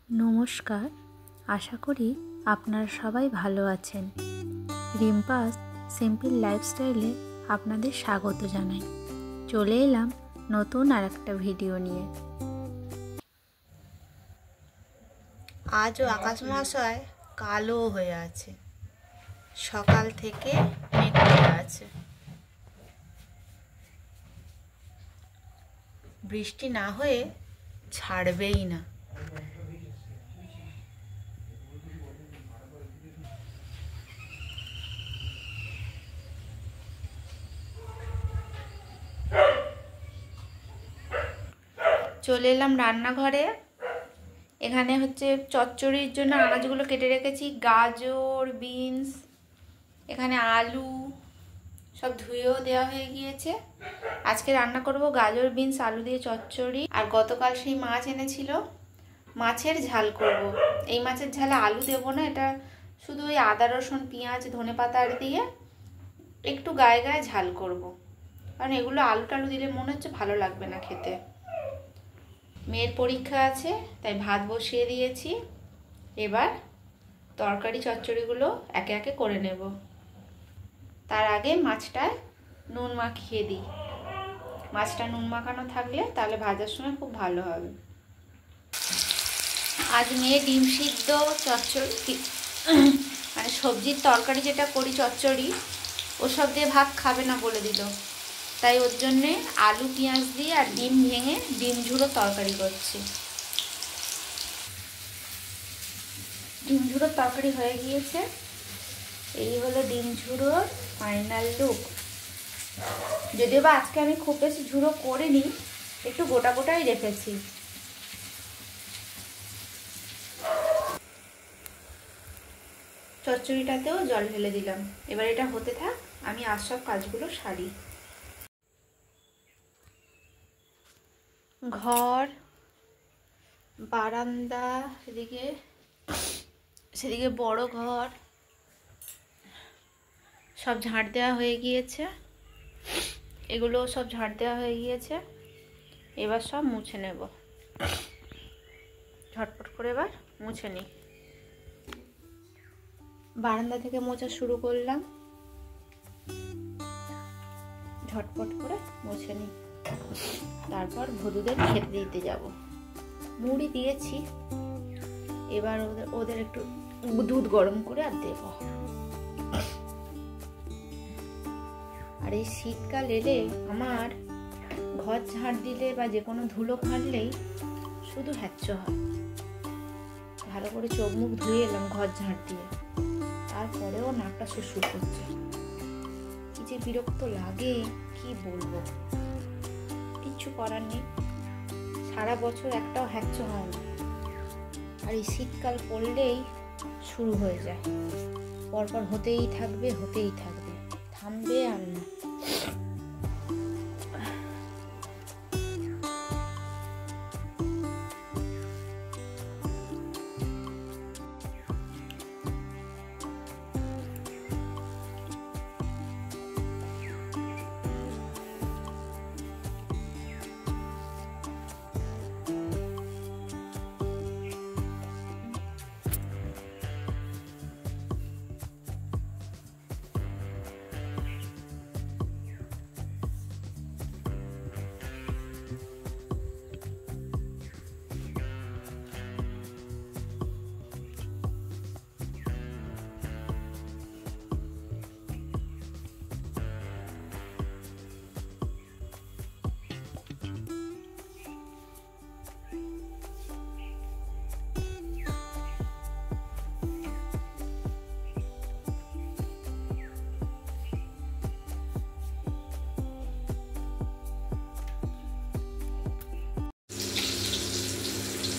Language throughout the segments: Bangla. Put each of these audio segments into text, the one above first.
নমস্কার, আশা করি আপনারা সবাই ভালো আছেন। রিম্পাস সিম্পল লাইফস্টাইলে আপনাদের স্বাগত জানাই। চলে এলাম নতুন আরেকটা ভিডিও নিয়ে। আজও আকাশ মহাশয় কালো হয়ে আছে, সকাল থেকে মেঘ করে আছে। বৃষ্টি না হয়ে ছাড়বেই না। চলে এলাম রান্নাঘরে। এখানে হচ্ছে চচ্চড়ির জন্য আনাজগুলো কেটে রেখেছি, গাজর, বিনস, এখানে আলু সব ধুয়েও দেওয়া হয়ে গিয়েছে। আজকে রান্না করব গাজর, বিনস, আলু দিয়ে চচ্চড়ি। আর গতকাল সেই মাছ এনেছিল, মাছের ঝাল করব। এই মাছের ঝালে আলু দেবো না, এটা শুধু ওই আদা, রসুন, পেঁয়াজ, ধনেপাতা দিয়ে একটু গায়ে গায়ে ঝাল করব। কারণ এগুলো আলু টালু দিলে মনে হচ্ছে ভালো লাগবে না খেতে। মেয়ের পরীক্ষা আছে, তাই ভাত বসিয়ে দিয়েছি। এবার তরকারি চচ্চড়িগুলো একে একে করে নেব। তার আগে মাছটায় নুন মাখিয়ে দিই। মাছটা নুন মাখানো থাকলে তাহলে ভাজার সময় খুব ভালো হবে। আজ মেয়ে ডিম সিদ্ধ, চচ্চড়ি মানে সবজির তরকারি যেটা করি চচ্চড়ি, ওসব দিয়ে ভাত খাবে না বলে দিল। তাই ওর জন্যে আলু পেঁয়াজ দিয়ে আর ডিম ভেঙে ডিম ঝুড়ো তরকারি করছি। ডিম ঝুড়োর তরকারি হয়ে গিয়েছে। এই হলো ডিম ঝুড়োর ফাইনাল লুক। যদিও বা আজকে আমি খুব বেশি ঝুড়ো করিনি, একটু গোটা গোটাই রেখেছি। চচ্চড়িটাতেও জল ঢেলে দিলাম। এবার এটা হতে থাক, আমি আর সব কাজগুলো সারি। ঘর, বারান্দা, সেদিকে বড় ঘর সব ঝাড় দেওয়া হয়ে গিয়েছে। এগুলো সব ঝাড় দেওয়া হয়ে গিয়েছে। এবার সব মুছে নেব। ঝটপট করে এবার মুছে নিই। বারান্দা থেকে মোছা শুরু করলাম, ঝটপট করে মুছে নিই। তারপর ভদুদের খেতে দিতে যাব। মুড়ি দিয়েছি, এবার ওদের একটু দুধ গরম করে আর দেব। আর এই শীতকাল এলে আমার ঘর ঝাড় দিলে বা যে কোনো ধুলো খাটলেই শুধু হ্যাচ্ছ হয়। ভালো করে চোখ মুখ ধুয়ে এলাম ঘর ঝাড় দিয়ে, তারপরেও নাকটা সুরসুর করছে। কি যে বিরক্ত লাগে কি বলবো। কিচ্ছু করার নেই, সারা বছর একটাও হ্যাচ্ছ হয় না। আর এই শীতকাল পড়লেই শুরু হয়ে যায়, পরপর হতেই থাকবে, থামবে আর না।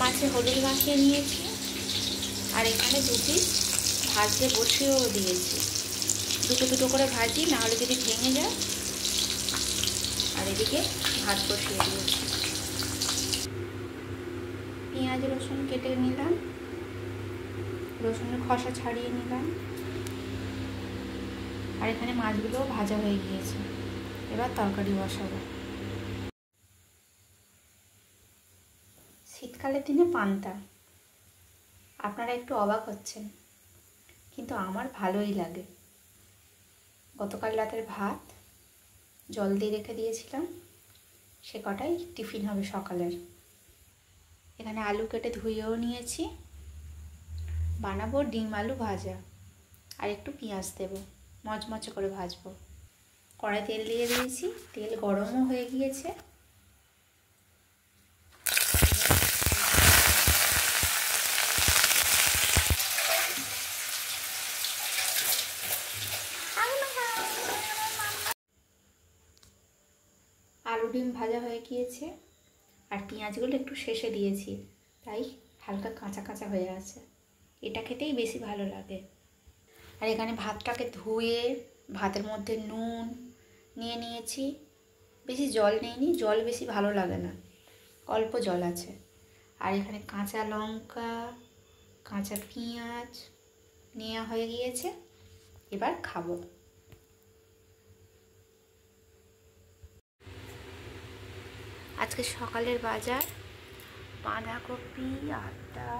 মাছে হলুদ মাখিয়ে নিয়েছি, আর এখানে দুটি ভাজতে বসিয়েও দিয়েছি। দুটো দুটো করে ভাজি, না হলে যদি ভেঙে যায়। আর এদিকে ভাত বসিয়ে দিয়েছি। পেঁয়াজ রসুন কেটে নিলাম, রসুনের খোসা ছাড়িয়ে নিলাম। আর এখানে মাছগুলোও ভাজা হয়ে গিয়েছে। এবার তরকারি বসাবো। শীতকালের দিনে পান্তা, আপনারা একটু অবাক হচ্ছেন, কিন্তু আমার ভালোই লাগে। গতকাল রাতের ভাত জল দিয়ে রেখে দিয়েছিলাম, সে কটাই টিফিন হবে সকালের। এখানে আলু কেটে ধুয়েও নিয়েছি, বানাবো ডিম আলু ভাজা, আর একটু পেঁয়াজ দেবো, মচমচে করে ভাজবো। কড়াই তেল দিয়ে দিয়েছি, তেল গরমও হয়ে গিয়েছে। আলু ডিম ভাজা হয়ে গিয়েছে, আর পেঁয়াজগুলো একটু শেষে দিয়েছি, তাই হালকা কাঁচা কাঁচা হয়ে আছে। এটা খেতেই বেশি ভালো লাগে। আর এখানে ভাতটাকে ধুয়ে ভাতের মধ্যে নুন নিয়ে নিয়েছি। বেশি জল নিইনি, জল বেশি ভালো লাগে না, অল্প জল আছে। আর এখানে কাঁচা লঙ্কা, কাঁচা পেঁয়াজ নেওয়া হয়ে গিয়েছে, এবার খাবো। আজকে সকালের বাজার বাঁধাকপি, আটা,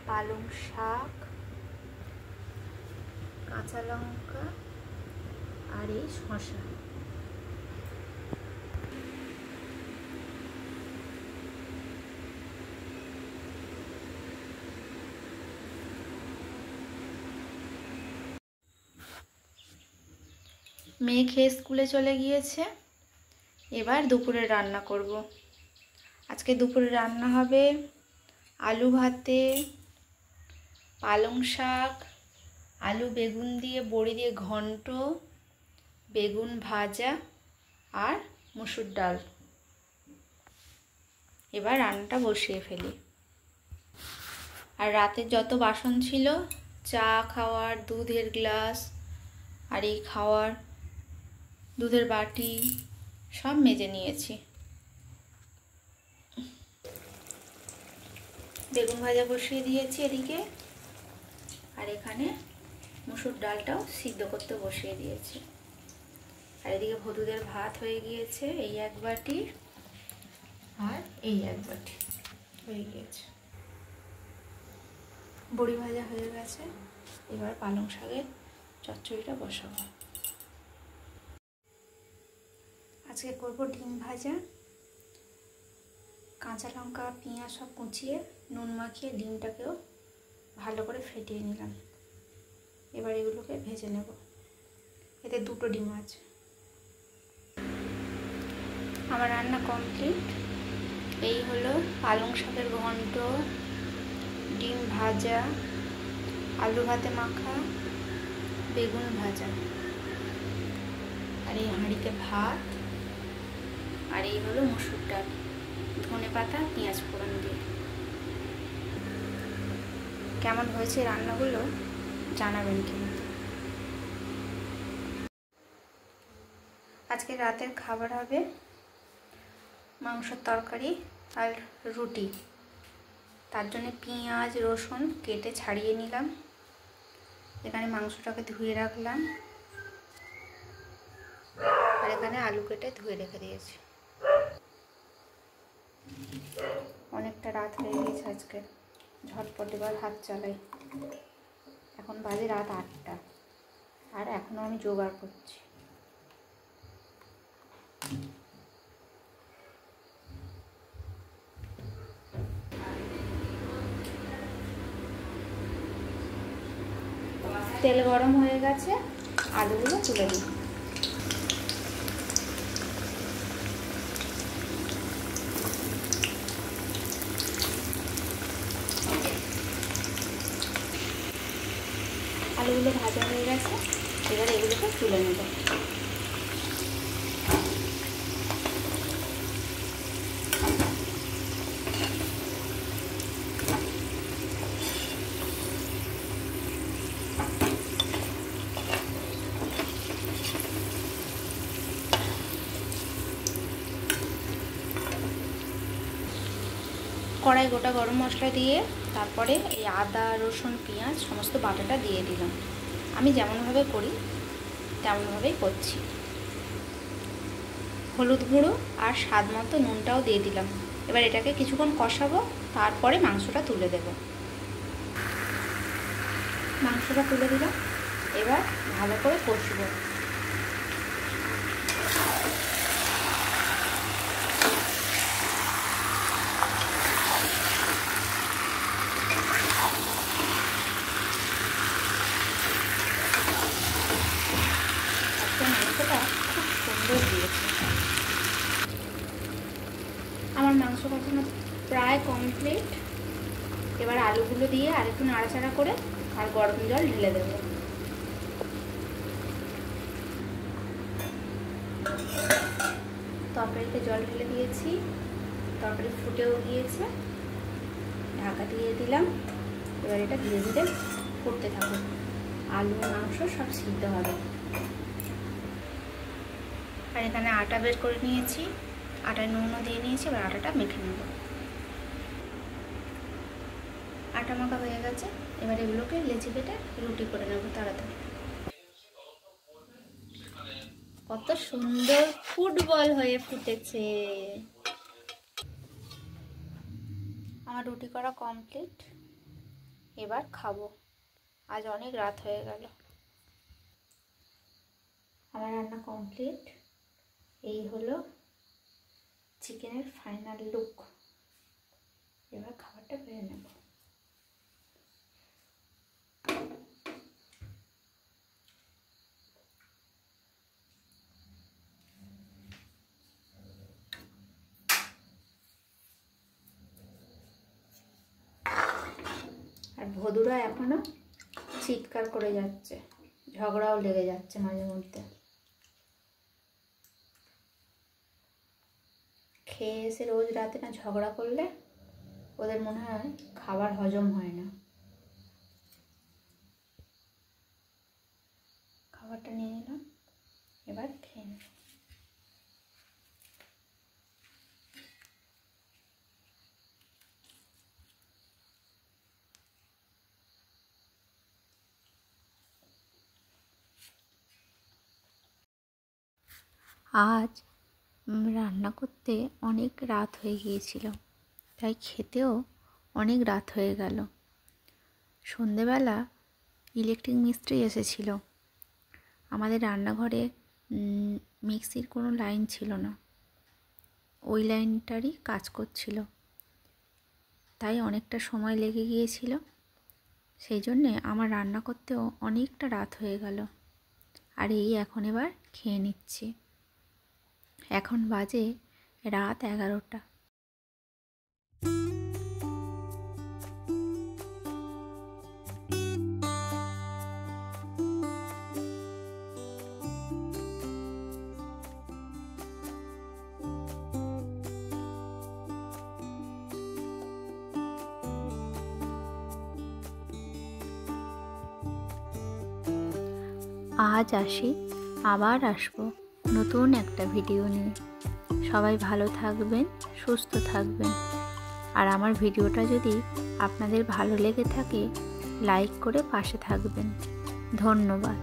পালং শাক, কাঁচা লঙ্কা আর এই শসা। মেয়ে খেয়ে স্কুলে চলে গিয়েছে, এবার দুপুরে রান্না করব। আজকে দুপুরে রান্না হবে আলু ভাতে, পালং শাক, আলু বেগুন দিয়ে বড়ি দিয়ে ঘন্ট, বেগুন ভাজা আর মসুর ডাল। এবার রান্নাটা বসিয়ে ফেলি। আর রাতের যত বাসন ছিল, চা খাওয়ার দুধের গ্লাস আর এই খাওয়ার দুধের বাটি, সব মেজে নিয়েছি। বেগুন ভাজা বসিয়ে দিয়েছি এদিকে, আর এখানে মসুর ডালটাও সিদ্ধ করতে বসিয়ে দিয়েছি। আর এদিকে ভদুদের ভাত হয়ে গিয়েছে, এই এক বাটি আর এই এক বাটি হয়ে গিয়েছে। বড়ি ভাজা হয়ে গেছে, এবার পালং শাকের চচ্চড়িটা বসাবো। আজকে করব ডিম ভাজা। কাঁচা লঙ্কা পেঁয়াজ সব কুচিয়ে নুন মাখিয়ে ডিমটাকেও ভালো করে ফেটিয়ে নিলাম। এবার এগুলোকে ভেজে নেব। এতে দুটো ডিম আছে। আমার রান্না কমপ্লিট। এই হলো পালং শাকের ঘন্ট, ডিম ভাজা, আলু ভাতে মাখা, বেগুন ভাজা, আর এই হাঁড়িতে ভাত, আর এই হলো মসুর ডাল, ধনেপাতা পেঁয়াজ ফোড়ন দিয়ে। কেমন হয়েছে রান্নাগুলো জানাবেন কিন্তু। আজকে রাতের খাবার হবে মাংসের তরকারি আর রুটি। তার জন্য পেঁয়াজ রসুন কেটে ছাড়িয়ে নিলাম। এখানে মাংসটাকে ধুয়ে রাখলাম, আর এখানে আলু কেটে ধুয়ে রেখে দিয়েছি। অনেকটা রাত হয়ে গেছে আজকে, ঝটপট এবার হাত চালাই। এখন বাজে রাত 8টা, আর এখনও আমি জোগাড় করছি। তেল গরম হয়ে গেছে, আলুগুলো তুলে দিই। আলুগুলো ভাজা হয়ে গেছে, এবার এগুলোকে তুলে নেব। কড়াই গোটা গরম মশলা দিয়ে তারপরে এই আদা রসুন পেঁয়াজ সমস্ত বাটাটা দিয়ে দিলাম। আমি যেমনভাবে করি তেমনভাবেই করছি। হলুদ গুঁড়ো আর স্বাদ মতো নুনটাও দিয়ে দিলাম। এবার এটাকে কিছুক্ষণ কষাবো, তারপরে মাংসটা তুলে দেব। মাংসটা তুলে দিলাম। এবার ভালো করে কষবো। মাংসটা খুব সুন্দর দিয়েছে। আমার মাংস কষানো প্রায় কমপ্লিট। এবার আলুগুলো দিয়ে আরেকটু নাড়াচাড়া করে আর গরম জল ঢেলে দেবো। তরকারিতে জল ঢেলে দিয়েছি, তরকারি ফুটেও গিয়েছে, ঢাকা দিয়ে দিলাম। এবার এটা ধীরে ধীরে ফুটতে থাকুক, আলু মাংস সব সিদ্ধ হবে। আর এখানে আটা বের করে নিয়েছি, আটায় নুনও দিয়ে নিয়েছি। এবার আটাটা মেখে নেব। আটা মাখা হয়ে গেছে। এবার এগুলোকে লেচি কেটে রুটি করে নেব তাড়াতাড়ি। কত সুন্দর ফুটবল হয়ে ফুটেছে। আমার রুটি করা কমপ্লিট। এবার খাবো। আজ অনেক রাত হয়ে গেল। আমার রান্না কমপ্লিট। এই হলো চিকেনের ফাইনাল লুক। এবার খাবারটা বেড়ে নেব। আর ভদুরা এখনো চিৎকার করে যাচ্ছে, ঝগড়াও লেগে যাচ্ছে মাঝে মধ্যে। খেয়ে এসে রোজ রাতে না ঝগড়া করলে ওদের মনে হয় খাবার হজম হয় না। খাবারটা নিয়ে নিলাম, এবার খেয়ে নেব। আজ রান্না করতে অনেক রাত হয়ে গিয়েছিল, তাই খেতেও অনেক রাত হয়ে গেল। সন্ধেবেলা ইলেকট্রিক মিস্ত্রি এসেছিল। আমাদের রান্নাঘরে মিক্সির কোনো লাইন ছিল না, ওই লাইনটারই কাজ করছিল, তাই অনেকটা সময় লেগে গিয়েছিল। সেই জন্যে আমার রান্না করতেও অনেকটা রাত হয়ে গেল। আর এই এখন এবার খেয়ে নিচ্ছি। এখন বাজে রাত 11টা। আজ আসি, আবার আসবো নতুন একটা ভিডিও নিয়ে। সবাই ভালো থাকবেন, সুস্থ থাকবেন। আর আমার ভিডিওটা যদি আপনাদের ভালো লেগে থাকে, লাইক করে পাশে থাকবেন। ধন্যবাদ।